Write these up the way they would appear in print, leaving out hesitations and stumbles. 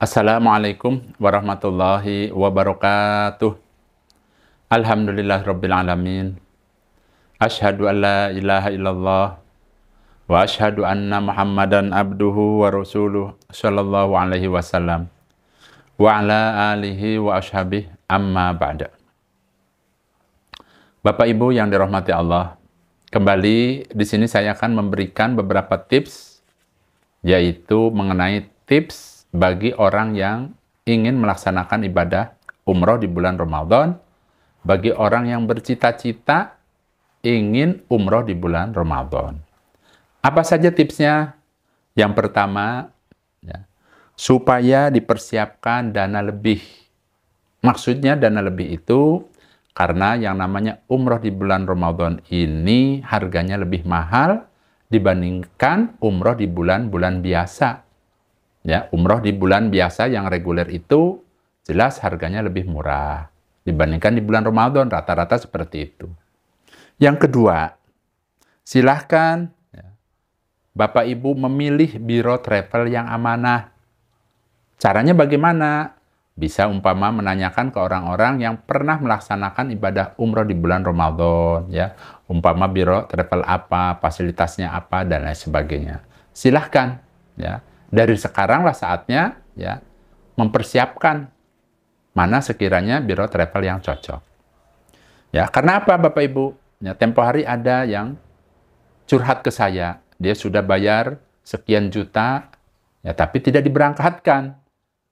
Assalamualaikum warahmatullahi wabarakatuh. Alhamdulillahirabbil alamin. Asyhadu an la ilaha illallah wa asyhadu anna Muhammadan abduhu wa rasuluh sallallahu alaihi wasallam wa ala alihi wa ashabihi amma ba'da. Bapak Ibu yang dirahmati Allah, kembali di sini saya akan memberikan beberapa tips, yaitu mengenai tips bagi orang yang ingin melaksanakan ibadah umroh di bulan Ramadan, bagi orang yang bercita-cita ingin umroh di bulan Ramadan. Apa saja tipsnya? Yang pertama, supaya dipersiapkan dana lebih. Maksudnya dana lebih itu karena yang namanya umroh di bulan Ramadan ini harganya lebih mahal dibandingkan umroh di bulan-bulan biasa. Ya, umroh di bulan biasa yang reguler itu jelas harganya lebih murah dibandingkan di bulan Ramadan, rata-rata seperti itu. Yang kedua, silahkan Bapak Ibu memilih biro travel yang amanah. Caranya bagaimana? Bisa umpama menanyakan ke orang-orang yang pernah melaksanakan ibadah umroh di bulan Ramadan, ya. Umpama biro travel apa, fasilitasnya apa, dan lain sebagainya. Silahkan, ya. Dari sekaranglah saatnya, ya, mempersiapkan mana sekiranya biro travel yang cocok. Ya, karena apa Bapak Ibu? Ya, tempo hari ada yang curhat ke saya, dia sudah bayar sekian juta, ya, tapi tidak diberangkatkan.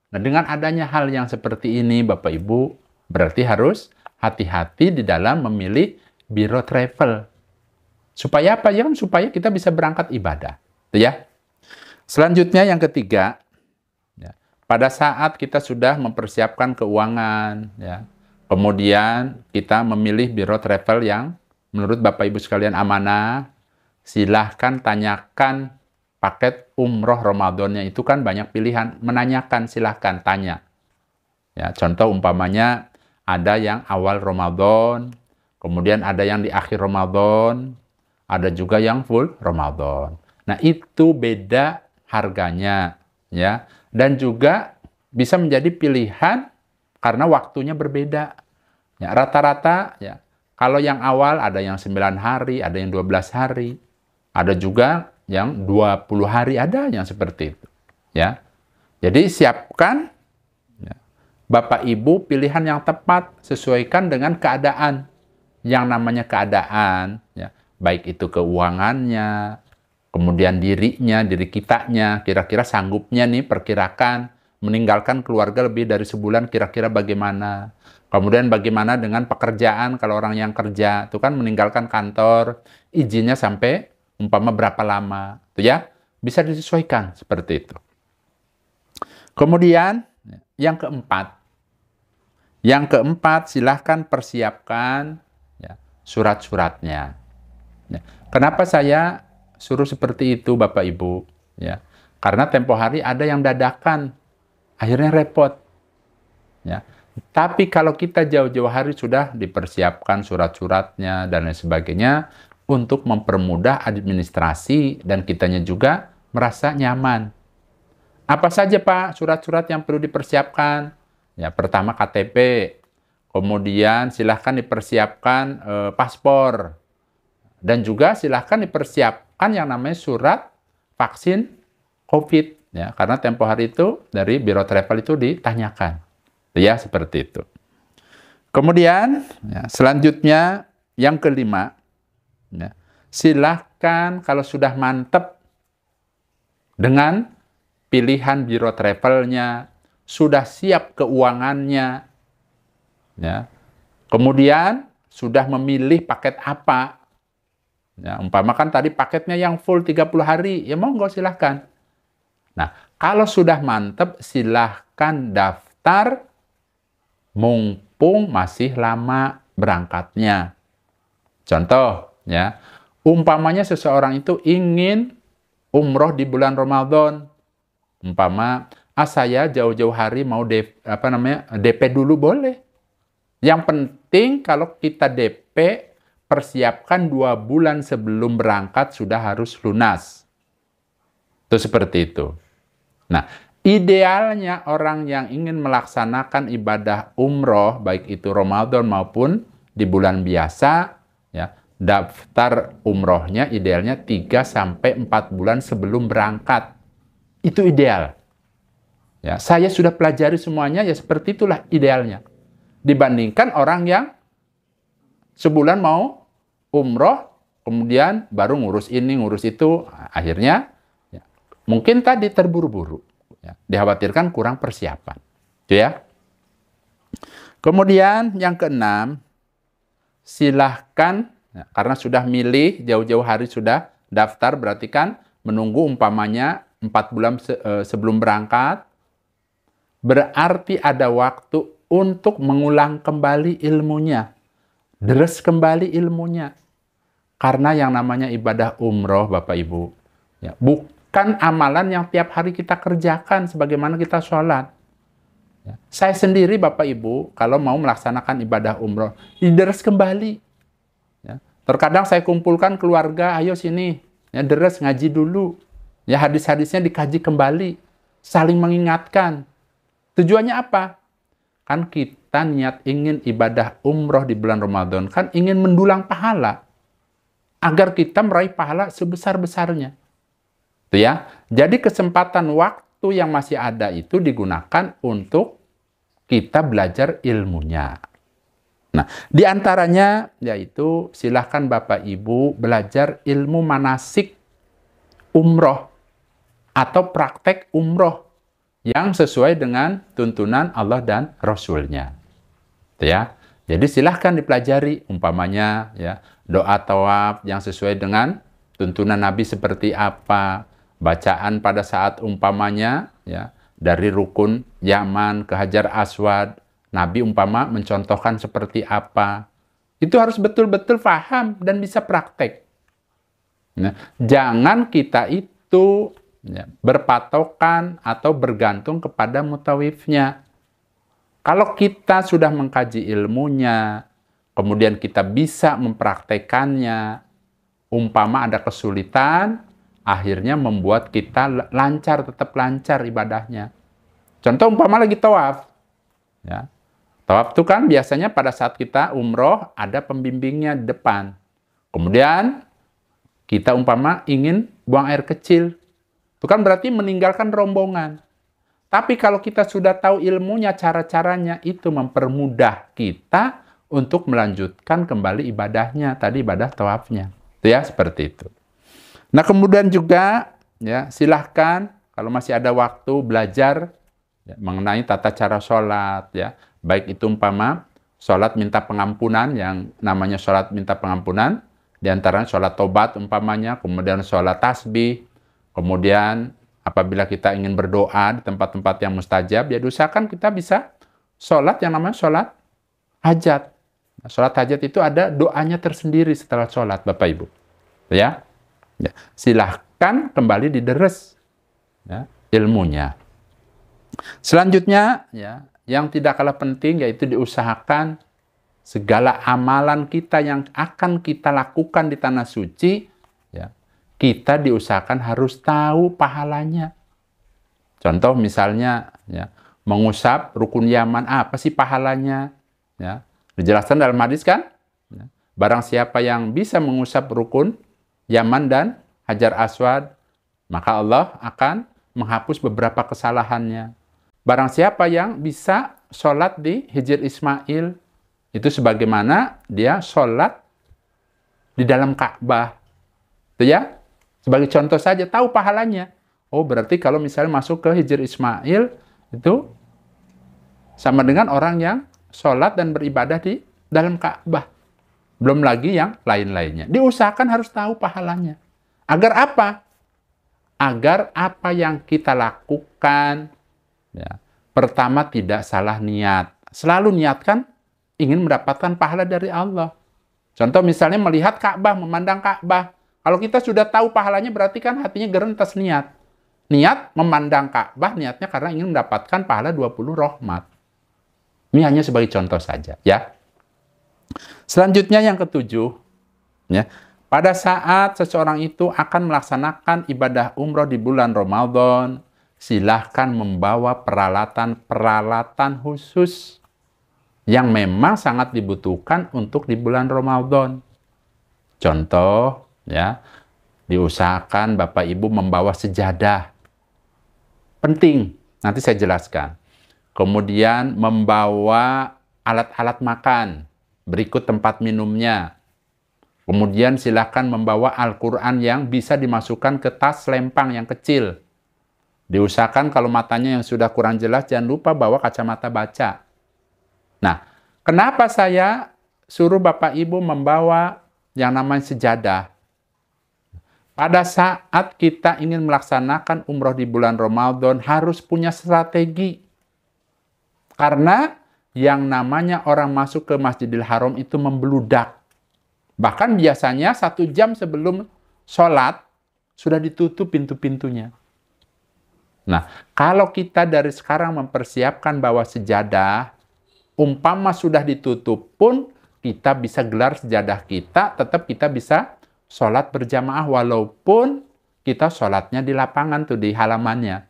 Nah, dengan adanya hal yang seperti ini, Bapak Ibu, berarti harus hati-hati di dalam memilih biro travel. Supaya apa? Ya, supaya kita bisa berangkat ibadah. Ya. Selanjutnya yang ketiga, ya, pada saat kita sudah mempersiapkan keuangan, ya, kemudian kita memilih biro travel yang menurut Bapak Ibu sekalian amanah, silahkan tanyakan paket umroh Ramadannya itu kan banyak pilihan, menanyakan silahkan tanya. Ya, contoh umpamanya ada yang awal Ramadan, kemudian ada yang di akhir Ramadan, ada juga yang full Ramadan. Nah, itu beda harganya, ya, dan juga bisa menjadi pilihan karena waktunya berbeda. Ya, rata-rata, ya, kalau yang awal ada yang 9 hari, ada yang 12 hari, ada juga yang 20 hari, ada yang seperti itu. Ya. Jadi siapkan, ya, Bapak Ibu pilihan yang tepat, sesuaikan dengan keadaan. Yang namanya keadaan, ya, baik itu keuangannya, kemudian dirinya, diri kitanya, kira-kira sanggupnya nih, perkirakan meninggalkan keluarga lebih dari sebulan, kira-kira bagaimana. Kemudian bagaimana dengan pekerjaan, kalau orang yang kerja, itu kan meninggalkan kantor, izinnya sampai umpama berapa lama, itu ya, bisa disesuaikan seperti itu. Kemudian yang keempat silahkan persiapkan, ya, surat-suratnya. Ya. Kenapa saya suruh seperti itu Bapak Ibu? Ya, karena tempo hari ada yang dadakan, akhirnya repot. Ya. Tapi kalau kita jauh-jauh hari sudah dipersiapkan surat-suratnya dan lain sebagainya, untuk mempermudah administrasi dan kitanya juga merasa nyaman. Apa saja Pak surat-surat yang perlu dipersiapkan? Ya, pertama KTP, kemudian silahkan dipersiapkan paspor, dan juga silahkan dipersiapkan yang namanya surat vaksin COVID. Ya, karena tempo hari itu dari biro travel itu ditanyakan. Ya, seperti itu. Kemudian, ya, selanjutnya yang kelima, ya, silahkan kalau sudah mantap dengan pilihan biro travelnya, sudah siap keuangannya, ya, kemudian sudah memilih paket apa. Ya, umpama kan tadi paketnya yang full 30 hari, ya monggo silahkan. Nah, kalau sudah mantap, silahkan daftar mumpung masih lama berangkatnya. Contoh, ya, umpamanya seseorang itu ingin umroh di bulan Ramadan. Umpama, saya jauh-jauh hari mau DP dulu boleh. Yang penting kalau kita DP, persiapkan 2 bulan sebelum berangkat sudah harus lunas. Itu seperti itu. Nah, Idealnya orang yang ingin melaksanakan ibadah umroh, baik itu Ramadan maupun di bulan biasa, ya, daftar umrohnya idealnya 3-4 bulan sebelum berangkat. Itu ideal. Ya, saya sudah pelajari semuanya, ya seperti itulah idealnya. Dibandingkan orang yang sebulan mau umroh, kemudian baru ngurus ini, ngurus itu, akhirnya ya, mungkin tadi terburu-buru. Ya, dikhawatirkan kurang persiapan. Itu ya. Kemudian yang keenam, silahkan, ya, karena sudah milih, jauh-jauh hari sudah daftar, berarti kan menunggu umpamanya 4 bulan sebelum berangkat, berarti ada waktu untuk mengulang kembali ilmunya. Deres kembali ilmunya. Karena yang namanya ibadah umroh, Bapak Ibu, ya, bukan amalan yang tiap hari kita kerjakan sebagaimana kita sholat. Ya. Saya sendiri, Bapak Ibu, kalau mau melaksanakan ibadah umroh, deres kembali. Ya. Terkadang saya kumpulkan keluarga, ayo sini, ya, deres ngaji dulu. Ya, hadis-hadisnya dikaji kembali, saling mengingatkan. Tujuannya apa? Kan kita niat ingin ibadah umroh di bulan Ramadan, kan ingin mendulang pahala. Agar kita meraih pahala sebesar-besarnya. Itu ya. Jadi kesempatan waktu yang masih ada itu digunakan untuk kita belajar ilmunya. Nah, di antaranya yaitu silahkan Bapak Ibu belajar ilmu manasik umroh atau praktek umroh yang sesuai dengan tuntunan Allah dan Rasul-Nya. Itu ya. Jadi silahkan dipelajari umpamanya ya doa tawaf yang sesuai dengan tuntunan Nabi seperti apa, bacaan pada saat umpamanya ya dari rukun Yaman ke Hajar Aswad, Nabi umpama mencontohkan seperti apa. Itu harus betul-betul paham dan bisa praktek. Nah, jangan kita itu ya, berpatokan atau bergantung kepada mutawifnya. Kalau kita sudah mengkaji ilmunya, kemudian kita bisa mempraktekannya, umpama ada kesulitan, akhirnya membuat kita lancar, tetap lancar ibadahnya. Contoh umpama lagi tawaf. Ya. Tawaf itu kan biasanya pada saat kita umroh, ada pembimbingnya di depan. Kemudian kita umpama ingin buang air kecil. Itu kan berarti meninggalkan rombongan. Tapi kalau kita sudah tahu ilmunya, cara-caranya, itu mempermudah kita untuk melanjutkan kembali ibadahnya, tadi ibadah tawafnya. Itu ya, seperti itu. Nah, kemudian juga, ya silahkan, kalau masih ada waktu, belajar ya, mengenai tata cara sholat. Ya. Baik itu umpama, sholat minta pengampunan, yang namanya sholat minta pengampunan, di antaranya sholat tobat umpamanya, kemudian sholat tasbih, kemudian apabila kita ingin berdoa di tempat-tempat yang mustajab, ya diusahakan kita bisa sholat yang namanya sholat hajat. Nah, sholat hajat itu ada doanya tersendiri setelah sholat, Bapak Ibu. Ya, ya. Silahkan kembali dideres ya, ilmunya. Selanjutnya, ya, yang tidak kalah penting yaitu diusahakan segala amalan kita yang akan kita lakukan di tanah suci, ya, kita diusahakan harus tahu pahalanya. Contoh misalnya, ya, mengusap rukun Yaman, apa sih pahalanya? Ya, dijelaskan dalam hadis kan? Ya, barang siapa yang bisa mengusap rukun Yaman dan Hajar Aswad, maka Allah akan menghapus beberapa kesalahannya. Barang siapa yang bisa sholat di Hijr Ismail, itu sebagaimana dia sholat di dalam Ka'bah. Itu ya? Sebagai contoh saja, tahu pahalanya. Oh, berarti kalau misalnya masuk ke Hijr Ismail, itu sama dengan orang yang sholat dan beribadah di dalam Ka'bah. Belum lagi yang lain-lainnya. Diusahakan harus tahu pahalanya. Agar apa? Agar apa yang kita lakukan, ya, pertama tidak salah niat. Selalu niatkan ingin mendapatkan pahala dari Allah. Contoh misalnya melihat Ka'bah, memandang Ka'bah. Kalau kita sudah tahu pahalanya berarti kan hatinya gerentas niat. Niat memandang Ka'bah, niatnya karena ingin mendapatkan pahala 20 rahmat. Ini hanya sebagai contoh saja, ya. Selanjutnya yang ketujuh, ya, pada saat seseorang itu akan melaksanakan ibadah umroh di bulan Ramadan, silahkan membawa peralatan-peralatan khusus yang memang sangat dibutuhkan untuk di bulan Ramadan. Contoh, ya, diusahakan Bapak Ibu membawa sejadah. Penting, nanti saya jelaskan. Kemudian membawa alat-alat makan, berikut tempat minumnya. Kemudian silakan membawa Al-Quran yang bisa dimasukkan ke tas lempang yang kecil. Diusahakan kalau matanya yang sudah kurang jelas, jangan lupa bawa kacamata baca. Nah, kenapa saya suruh Bapak Ibu membawa yang namanya sejadah? Pada saat kita ingin melaksanakan umroh di bulan Ramadan, harus punya strategi. Karena yang namanya orang masuk ke Masjidil Haram itu membludak. Bahkan biasanya 1 jam sebelum sholat, sudah ditutup pintu-pintunya. Nah, kalau kita dari sekarang mempersiapkan bawa sejadah, umpama sudah ditutup pun, kita bisa gelar sejadah kita, tetap kita bisa sholat berjamaah, walaupun kita sholatnya di lapangan tuh, di halamannya.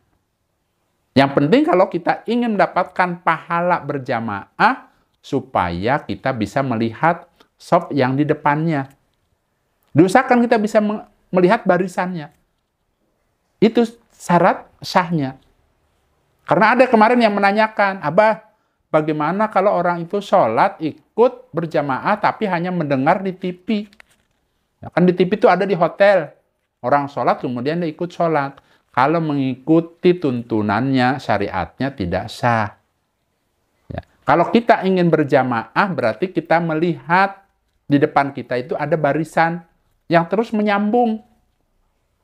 Yang penting kalau kita ingin mendapatkan pahala berjamaah, supaya kita bisa melihat shaf yang di depannya. Diusahakan kita bisa melihat barisannya. Itu syarat sahnya. Karena ada kemarin yang menanyakan, Abah, bagaimana kalau orang itu sholat ikut berjamaah tapi hanya mendengar di TV? Ya, kan di TV itu ada di hotel. Orang sholat kemudian dia ikut sholat. Kalau mengikuti tuntunannya, syariatnya tidak sah. Ya. Kalau kita ingin berjamaah, berarti kita melihat di depan kita itu ada barisan yang terus menyambung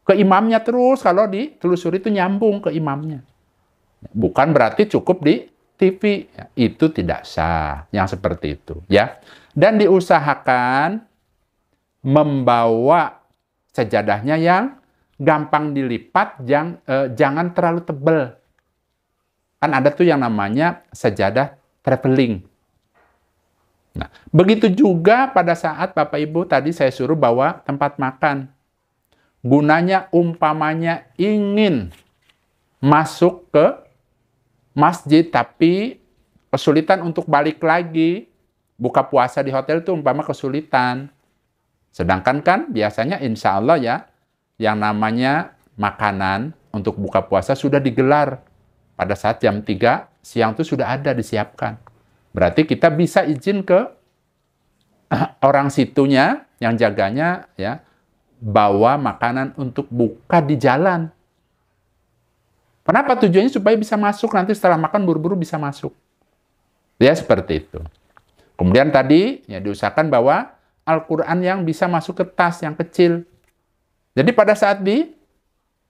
ke imamnya terus. Kalau ditelusuri itu nyambung ke imamnya. Bukan berarti cukup di TV. Ya, itu tidak sah. Yang seperti itu. Ya. Dan diusahakan membawa sejadahnya yang gampang dilipat, jangan terlalu tebal. Kan ada tuh yang namanya sejadah traveling. Nah, begitu juga pada saat Bapak Ibu tadi saya suruh bawa tempat makan. Gunanya umpamanya ingin masuk ke masjid tapi kesulitan untuk balik lagi. Buka puasa di hotel itu umpama kesulitan. Sedangkan kan biasanya insya Allah ya, yang namanya makanan untuk buka puasa sudah digelar. Pada saat jam 3 siang itu sudah ada disiapkan. Berarti kita bisa izin ke orang situnya, yang jaganya, ya, bawa makanan untuk buka di jalan. Kenapa? Tujuannya supaya bisa masuk, nanti setelah makan buru-buru bisa masuk. Ya, seperti itu. Kemudian tadi ya diusahakan bawa Al-Quran yang bisa masuk ke tas yang kecil. Jadi pada saat di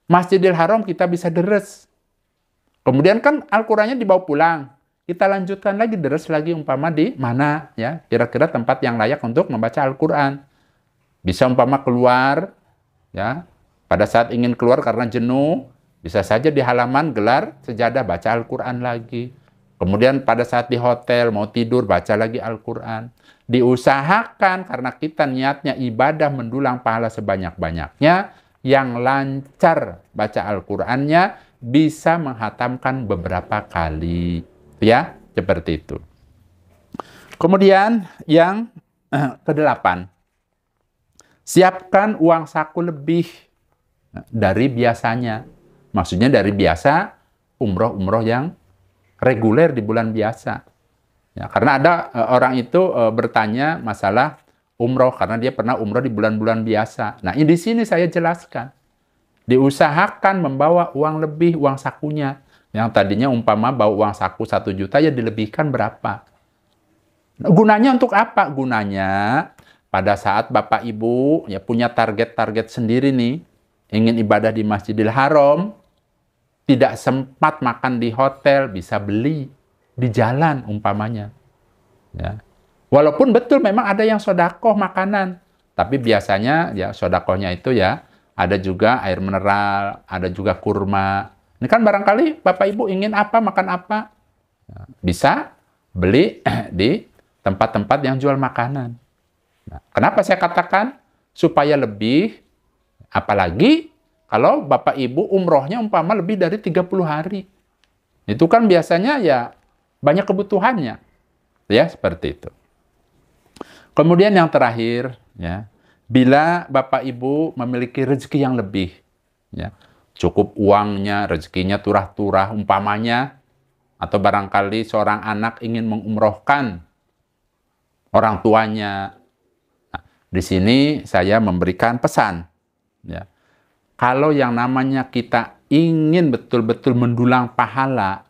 Masjidil Haram kita bisa deres. Kemudian kan Al-Qurannya dibawa pulang. Kita lanjutkan lagi, deres lagi umpama di mana ya, kira-kira tempat yang layak untuk membaca Al-Quran. Bisa umpama keluar, ya, pada saat ingin keluar karena jenuh, bisa saja di halaman gelar sejadah baca Al-Quran lagi. Kemudian pada saat di hotel mau tidur baca lagi Al-Quran. Diusahakan karena kita niatnya ibadah mendulang pahala sebanyak-banyaknya, yang lancar baca Al-Qurannya bisa menghatamkan beberapa kali. Ya, seperti itu. Kemudian yang ke-8, siapkan uang saku lebih dari biasanya. Maksudnya dari biasa umroh-umroh yang reguler di bulan biasa. Ya, karena ada orang itu bertanya masalah umroh karena dia pernah umroh di bulan-bulan biasa. Nah, di sini saya jelaskan. Diusahakan membawa uang lebih, uang sakunya. Yang tadinya umpama bawa uang saku 1 juta, ya dilebihkan berapa. Nah, gunanya untuk apa? Gunanya pada saat Bapak Ibu ya punya target-target sendiri nih, ingin ibadah di Masjidil Haram, tidak sempat makan di hotel, bisa beli di jalan umpamanya. Ya. Walaupun betul memang ada yang sodakoh makanan, tapi biasanya ya sodakohnya itu ya ada juga air mineral, ada juga kurma. Ini kan barangkali Bapak Ibu ingin apa, makan apa, ya, bisa beli di tempat-tempat yang jual makanan. Nah, kenapa saya katakan supaya lebih, apalagi kalau Bapak Ibu umrohnya umpama lebih dari 30 hari. Itu kan biasanya ya banyak kebutuhannya. Ya, seperti itu. Kemudian yang terakhir, ya, bila Bapak Ibu memiliki rezeki yang lebih, ya, cukup uangnya, rezekinya turah-turah umpamanya, atau barangkali seorang anak ingin mengumrohkan orang tuanya. Nah, di sini saya memberikan pesan, ya. Kalau yang namanya kita ingin betul-betul mendulang pahala,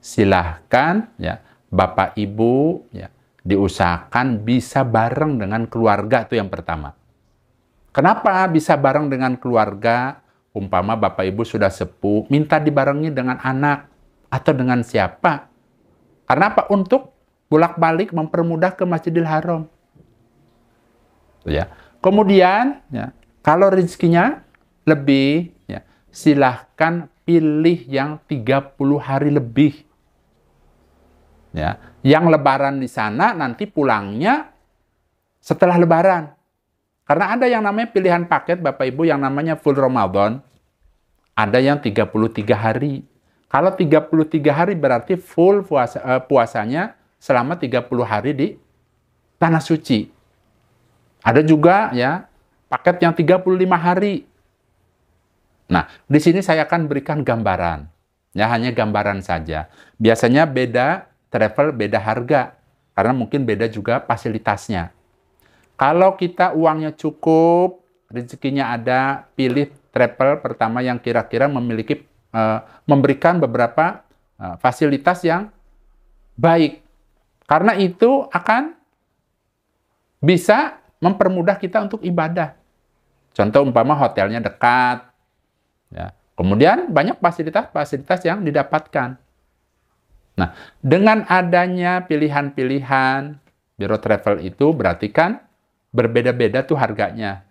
silahkan ya Bapak Ibu ya diusahakan bisa bareng dengan keluarga, itu yang pertama. Kenapa bisa bareng dengan keluarga? Umpama Bapak Ibu sudah sepuh, minta dibarengi dengan anak atau dengan siapa? Karena apa? Untuk bolak-balik mempermudah ke Masjidil Haram. Ya. Kemudian ya, kalau rezekinya lebih, ya, silahkan pilih yang 30 hari lebih. Ya, yang lebaran di sana nanti pulangnya setelah lebaran. Karena ada yang namanya pilihan paket Bapak Ibu yang namanya full Ramadan. Ada yang 33 hari. Kalau 33 hari berarti full puasanya selama 30 hari di Tanah Suci. Ada juga ya paket yang 35 hari. Nah, di sini saya akan berikan gambaran. Ya, hanya gambaran saja. Biasanya beda travel, beda harga. Karena mungkin beda juga fasilitasnya. Kalau kita uangnya cukup, rezekinya ada, pilih travel pertama yang kira-kira memiliki memberikan beberapa fasilitas yang baik. Karena itu akan bisa mempermudah kita untuk ibadah. Contoh umpama hotelnya dekat, ya. Kemudian banyak fasilitas-fasilitas yang didapatkan. Nah, dengan adanya pilihan-pilihan biro travel itu berarti kan berbeda-beda tuh harganya.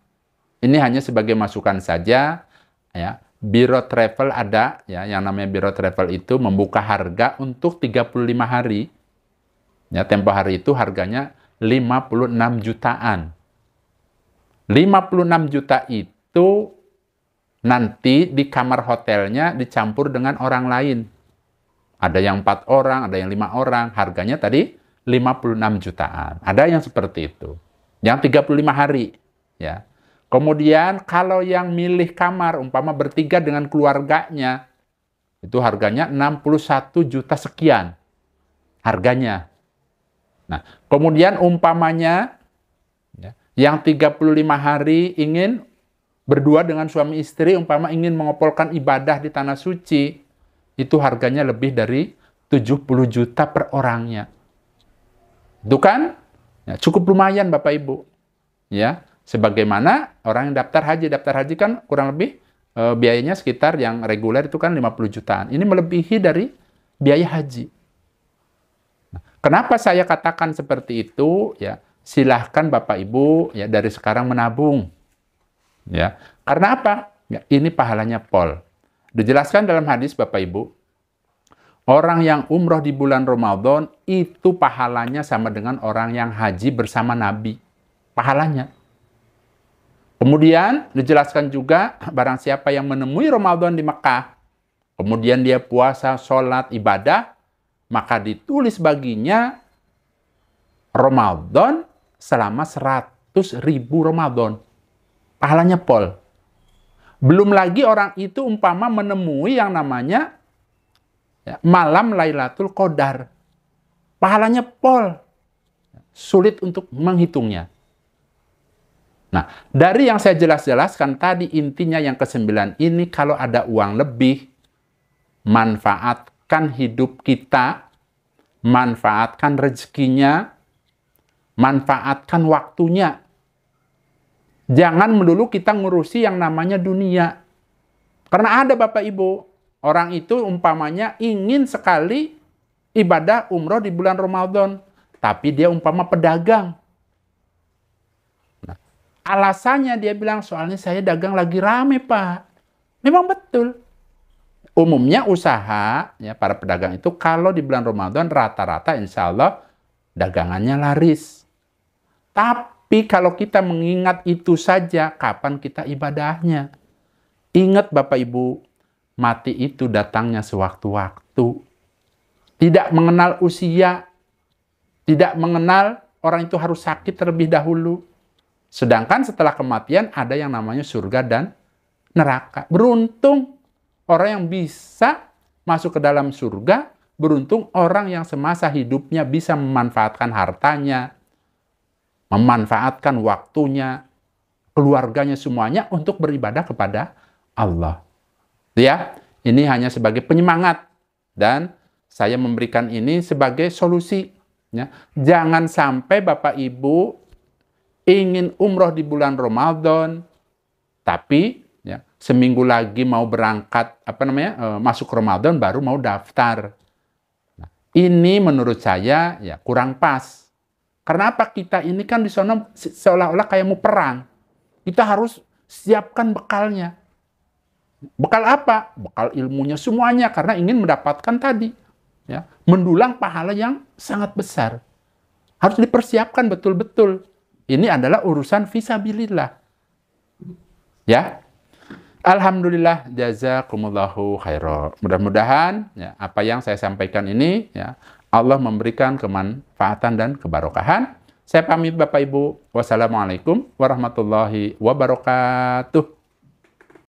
Ini hanya sebagai masukan saja, ya. Biro travel ada, ya, yang namanya biro travel itu membuka harga untuk 35 hari. Ya, tempo hari itu harganya 56 jutaan. 56 juta itu nanti di kamar hotelnya dicampur dengan orang lain. Ada yang 4 orang, ada yang 5 orang. Harganya tadi 56 jutaan. Ada yang seperti itu. Yang 35 hari. Ya. Kemudian kalau yang milih kamar, umpama bertiga dengan keluarganya, itu harganya 61 juta sekian. Harganya. Nah, kemudian umpamanya yang 35 hari ingin berdua dengan suami istri, umpama ingin mengopolkan ibadah di Tanah Suci, itu harganya lebih dari 70 juta per orangnya. Itu kan ya, cukup lumayan Bapak Ibu. Ya, sebagaimana orang yang daftar haji kan kurang lebih biayanya sekitar yang reguler itu kan 50 jutaan. Ini melebihi dari biaya haji. Nah, kenapa saya katakan seperti itu? Ya, silahkan Bapak Ibu ya dari sekarang menabung. Ya, karena apa? Ya, ini pahalanya pol. Dijelaskan dalam hadis Bapak Ibu, orang yang umroh di bulan Ramadan itu pahalanya sama dengan orang yang haji bersama Nabi. Pahalanya. Kemudian dijelaskan juga barang siapa yang menemui Ramadan di Mekah, kemudian dia puasa, sholat, ibadah, maka ditulis baginya Ramadan selama 100.000 Ramadan. Pahalanya pol. Belum lagi orang itu umpama menemui yang namanya ya, malam Lailatul Qadar. Pahalanya pol. Sulit untuk menghitungnya. Nah, dari yang saya jelaskan tadi, intinya yang ke-9 ini, kalau ada uang lebih, manfaatkan hidup kita, manfaatkan rezekinya, manfaatkan waktunya. Jangan melulu kita ngurusi yang namanya dunia. Karena ada Bapak Ibu, orang itu umpamanya ingin sekali ibadah umroh di bulan Ramadan, tapi dia umpama pedagang. Nah, alasannya dia bilang, soalnya saya dagang lagi rame Pak. Memang betul. Umumnya usaha, ya para pedagang itu kalau di bulan Ramadan rata-rata insya Allah dagangannya laris. Tapi kalau kita mengingat itu saja, kapan kita ibadahnya? Ingat Bapak Ibu, mati itu datangnya sewaktu-waktu. Tidak mengenal usia, tidak mengenal orang itu harus sakit terlebih dahulu. Sedangkan setelah kematian ada yang namanya surga dan neraka. Beruntung orang yang bisa masuk ke dalam surga, beruntung orang yang semasa hidupnya bisa memanfaatkan hartanya, memanfaatkan waktunya, keluarganya semuanya untuk beribadah kepada Allah. Ya, ini hanya sebagai penyemangat dan saya memberikan ini sebagai solusi. Ya. Jangan sampai Bapak Ibu ingin umroh di bulan Ramadan, tapi ya, seminggu lagi mau berangkat masuk Ramadan baru mau daftar. Nah, ini menurut saya ya kurang pas. Karena apa? Kita ini kan di sana seolah-olah kayak mau perang. Kita harus siapkan bekalnya. Bekal apa? Bekal ilmunya semuanya karena ingin mendapatkan tadi ya, mendulang pahala yang sangat besar. Harus dipersiapkan betul-betul. Ini adalah urusan fisabilillah. Ya. Alhamdulillah, jazakumullahu khairan. Mudah-mudahan ya, apa yang saya sampaikan ini ya, Allah memberikan kemanfaatan dan kebarokahan. Saya pamit Bapak Ibu. Wassalamualaikum warahmatullahi wabarakatuh.